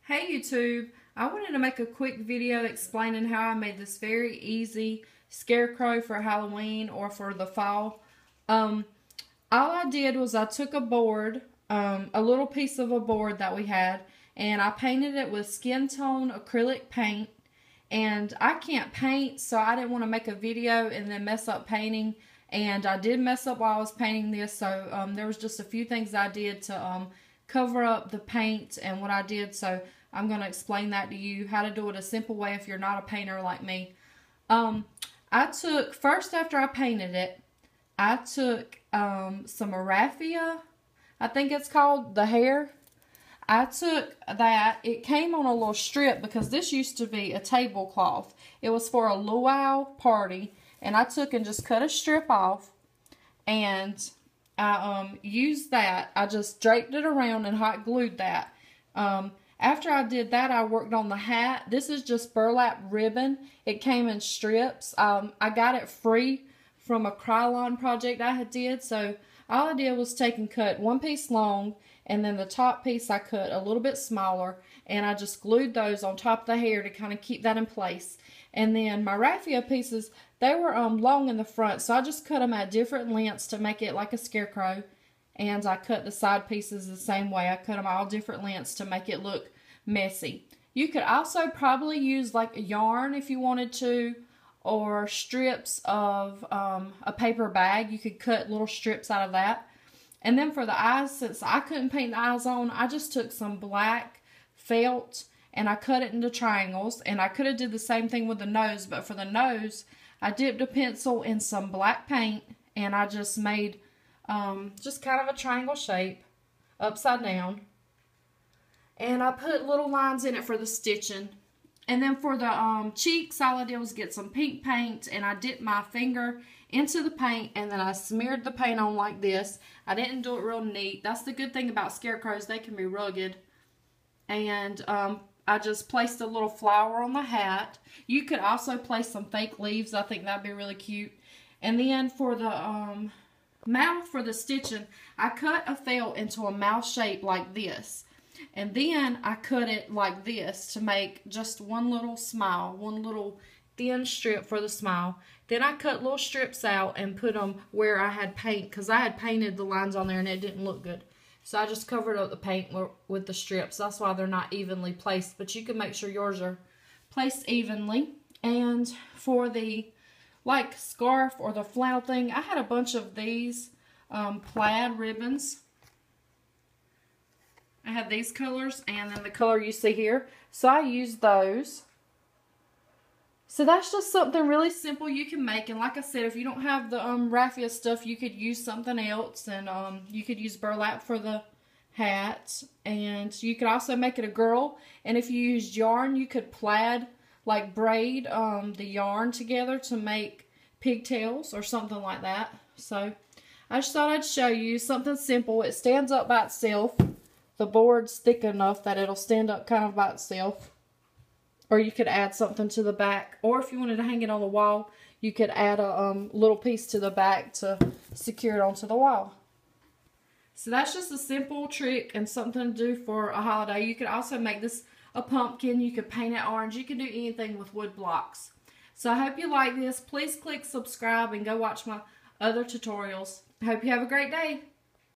Hey YouTube, I wanted to make a quick video explaining how I made this very easy scarecrow for Halloween or for the fall. All I did was I took a board, a little piece of a board that we had, and I painted it with skin tone acrylic paint. And I can't paint, so I didn't want to make a video and then mess up painting. And I did mess up while I was painting this, so there was just a few things I did to cover up the paint and what I did. So I'm going to explain that to you, how to do it a simple way if you're not a painter like me. I took, first after I painted it, I took some raffia, I think it's called, the hair. I took that, it came on a little strip because this used to be a tablecloth. It was for a luau party, and I took and just cut a strip off, and I used that. I just draped it around and hot glued that. After I did that, I worked on the hat. This is just burlap ribbon. It came in strips. I got it free from a Krylon project I had did, so all I did was take and cut one piece long, and then the top piece I cut a little bit smaller, and I just glued those on top of the hair to kind of keep that in place. And then my raffia pieces, they were long in the front, so I just cut them at different lengths to make it like a scarecrow. And I cut the side pieces the same way. I cut them all different lengths to make it look messy. You could also probably use like a yarn if you wanted to, or strips of a paper bag. You could cut little strips out of that. And then for the eyes, since I couldn't paint the eyes on, I just took some black felt and I cut it into triangles. And I could have did the same thing with the nose, but for the nose, I dipped a pencil in some black paint and I just made just kind of a triangle shape upside down. And I put little lines in it for the stitching. And then for the cheeks, all I did was get some pink paint, and I dipped my finger into the paint, and then I smeared the paint on like this. I didn't do it real neat. That's the good thing about scarecrows. They can be rugged. And I just placed a little flower on the hat. You could also place some fake leaves. I think that'd be really cute. And then for the mouth, for the stitching, I cut a felt into a mouth shape like this. And then I cut it like this to make just one little smile, one little thin strip for the smile. Then I cut little strips out and put them where I had paint, because I had painted the lines on there and it didn't look good. So I just covered up the paint with the strips. That's why they're not evenly placed, but you can make sure yours are placed evenly. And for the like scarf or the flannel thing, I had a bunch of these plaid ribbons. I had these colors and then the color you see here. So I used those. So that's just something really simple you can make. And like I said, if you don't have the raffia stuff, you could use something else. And you could use burlap for the hat. And you could also make it a girl. And if you used yarn, you could plaid, like braid the yarn together to make pigtails or something like that. So I just thought I'd show you something simple. It stands up by itself. The board's thick enough that it'll stand up kind of by itself. Or you could add something to the back. Or if you wanted to hang it on the wall, you could add a little piece to the back to secure it onto the wall. So that's just a simple trick and something to do for a holiday. You could also make this a pumpkin. You could paint it orange. You can do anything with wood blocks. So I hope you like this. Please click subscribe and go watch my other tutorials. I hope you have a great day.